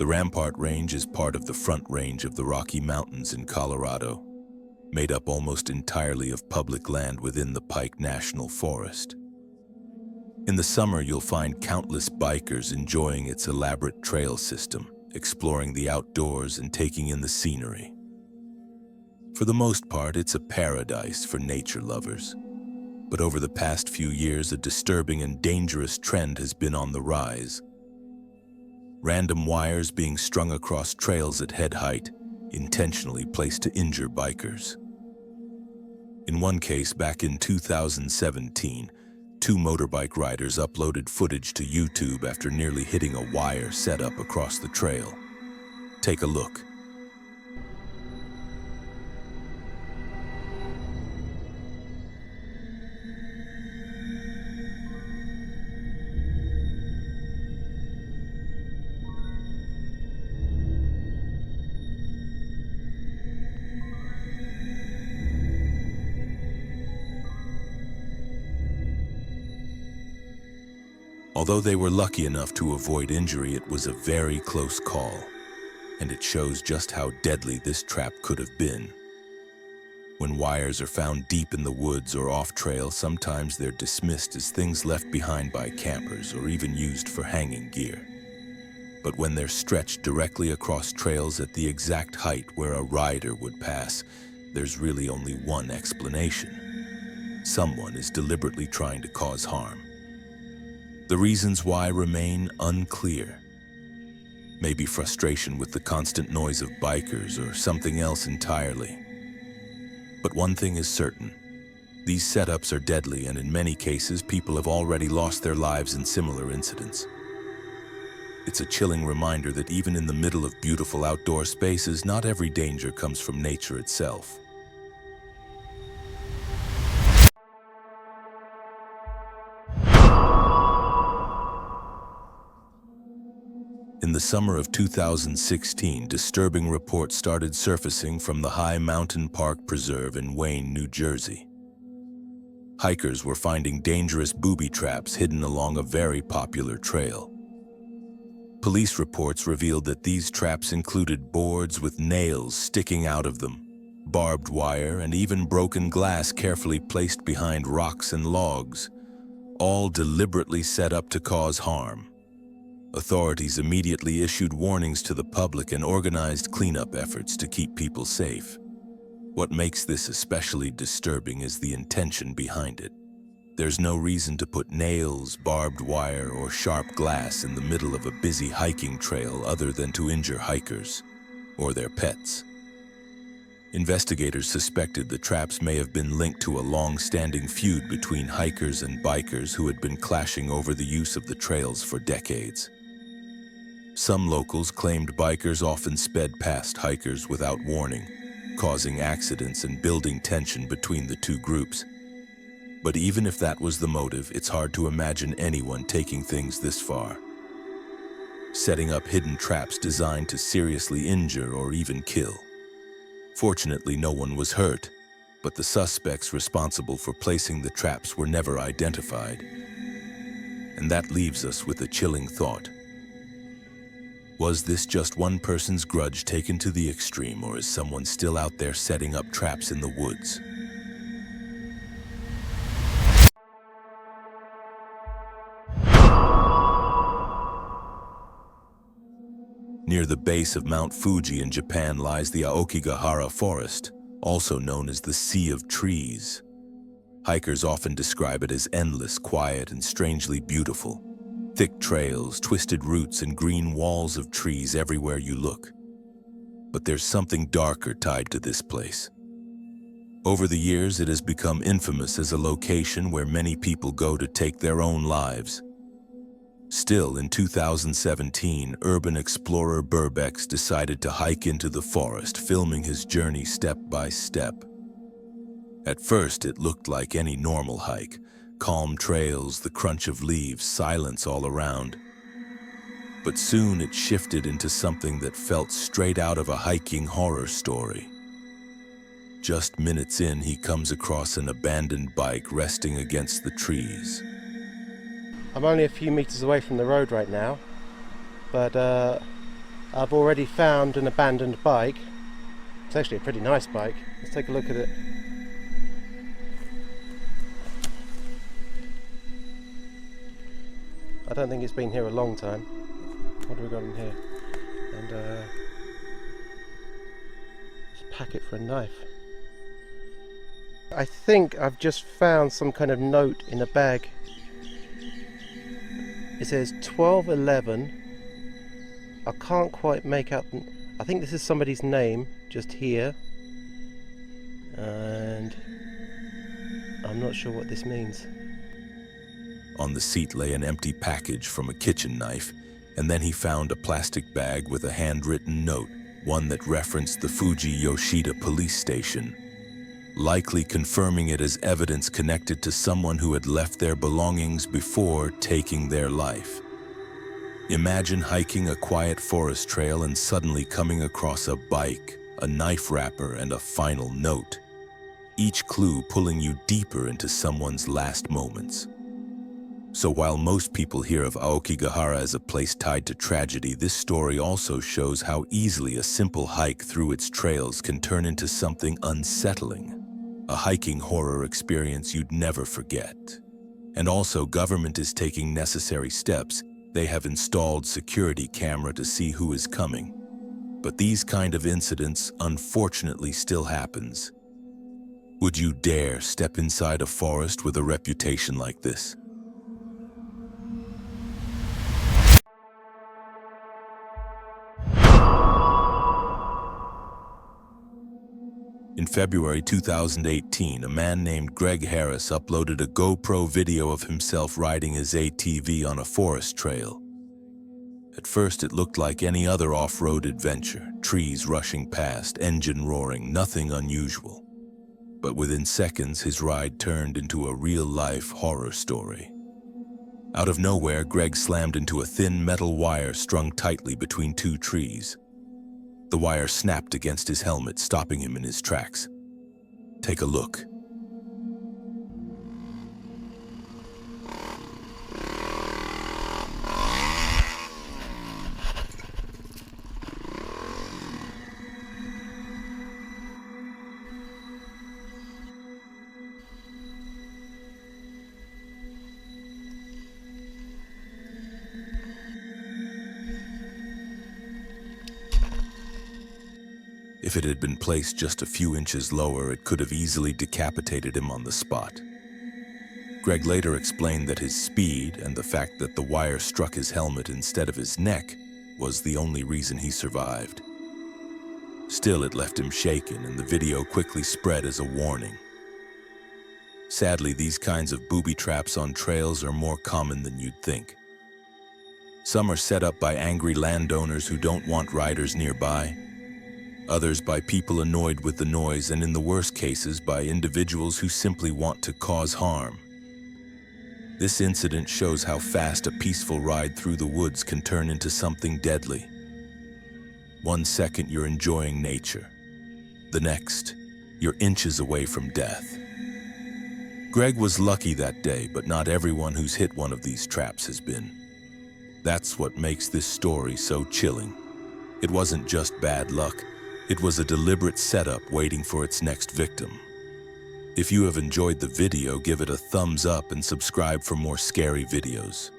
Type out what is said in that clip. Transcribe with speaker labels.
Speaker 1: The Rampart Range is part of the Front Range of the Rocky Mountains in Colorado, made up almost entirely of public land within the Pike National Forest. In the summer, you'll find countless bikers enjoying its elaborate trail system, exploring the outdoors and taking in the scenery. For the most part, it's a paradise for nature lovers. But over the past few years, a disturbing and dangerous trend has been on the rise. Random wires being strung across trails at head height, intentionally placed to injure bikers. In one case, back in 2017, two motorbike riders uploaded footage to YouTube after nearly hitting a wire set up across the trail. Take a look. Although they were lucky enough to avoid injury, it was a very close call, and it shows just how deadly this trap could have been. When wires are found deep in the woods or off-trail, sometimes they're dismissed as things left behind by campers or even used for hanging gear. But when they're stretched directly across trails at the exact height where a rider would pass, there's really only one explanation. Someone is deliberately trying to cause harm. The reasons why remain unclear. Maybe frustration with the constant noise of bikers or something else entirely. But one thing is certain. These setups are deadly, and in many cases, people have already lost their lives in similar incidents. It's a chilling reminder that even in the middle of beautiful outdoor spaces, not every danger comes from nature itself. In the summer of 2016, disturbing reports started surfacing from the High Mountain Park Preserve in Wayne, New Jersey. Hikers were finding dangerous booby traps hidden along a very popular trail. Police reports revealed that these traps included boards with nails sticking out of them, barbed wire, and even broken glass carefully placed behind rocks and logs, all deliberately set up to cause harm. Authorities immediately issued warnings to the public and organized cleanup efforts to keep people safe. What makes this especially disturbing is the intention behind it. There's no reason to put nails, barbed wire, or sharp glass in the middle of a busy hiking trail other than to injure hikers or their pets. Investigators suspected the traps may have been linked to a long-standing feud between hikers and bikers who had been clashing over the use of the trails for decades. Some locals claimed bikers often sped past hikers without warning, causing accidents and building tension between the two groups. But even if that was the motive, it's hard to imagine anyone taking things this far. Setting up hidden traps designed to seriously injure or even kill. Fortunately, no one was hurt, but the suspects responsible for placing the traps were never identified. And that leaves us with a chilling thought. Was this just one person's grudge taken to the extreme, or is someone still out there setting up traps in the woods? Near the base of Mount Fuji in Japan lies the Aokigahara Forest, also known as the Sea of Trees. Hikers often describe it as endless, quiet, and strangely beautiful. Thick trails, twisted roots, and green walls of trees everywhere you look. But there's something darker tied to this place. Over the years, it has become infamous as a location where many people go to take their own lives. Still, in 2017, urban explorer Burbex decided to hike into the forest, filming his journey step by step. At first, it looked like any normal hike. Calm trails, the crunch of leaves, silence all around. But soon it shifted into something that felt straight out of a hiking horror story. Just minutes in, he comes across an abandoned bike resting against the trees.
Speaker 2: I'm only a few meters away from the road right now, but I've already found an abandoned bike. It's actually a pretty nice bike. Let's take a look at it. I don't think it's been here a long time. What have we got in here? And it's a packet for a knife. I think I've just found some kind of note in a bag. It says 1211. I can't quite make out. I think this is somebody's name just here, and I'm not sure what this means.
Speaker 1: On the seat lay an empty package from a kitchen knife, and then he found a plastic bag with a handwritten note, one that referenced the Fuji Yoshida police station, likely confirming it as evidence connected to someone who had left their belongings before taking their life. Imagine hiking a quiet forest trail and suddenly coming across a bike, a knife wrapper, and a final note, each clue pulling you deeper into someone's last moments. So while most people hear of Aokigahara as a place tied to tragedy, this story also shows how easily a simple hike through its trails can turn into something unsettling, a hiking horror experience you'd never forget. And also, government is taking necessary steps. They have installed security camera to see who is coming. But these kind of incidents, unfortunately, still happens. Would you dare step inside a forest with a reputation like this? In February 2018, a man named Greg Harris uploaded a GoPro video of himself riding his ATV on a forest trail. At first, it looked like any other off-road adventure, trees rushing past, engine roaring, nothing unusual. But within seconds, his ride turned into a real-life horror story. Out of nowhere, Greg slammed into a thin metal wire strung tightly between two trees. The wire snapped against his helmet, stopping him in his tracks. Take a look. If it had been placed just a few inches lower, it could have easily decapitated him on the spot. Greg later explained that his speed and the fact that the wire struck his helmet instead of his neck was the only reason he survived. Still, it left him shaken, and the video quickly spread as a warning. Sadly, these kinds of booby traps on trails are more common than you'd think. Some are set up by angry landowners who don't want riders nearby, others by people annoyed with the noise, and in the worst cases by individuals who simply want to cause harm. This incident shows how fast a peaceful ride through the woods can turn into something deadly. 1 second you're enjoying nature. The next, you're inches away from death. Greg was lucky that day, but not everyone who's hit one of these traps has been. That's what makes this story so chilling. It wasn't just bad luck. It was a deliberate setup waiting for its next victim. If you have enjoyed the video, give it a thumbs up and subscribe for more scary videos.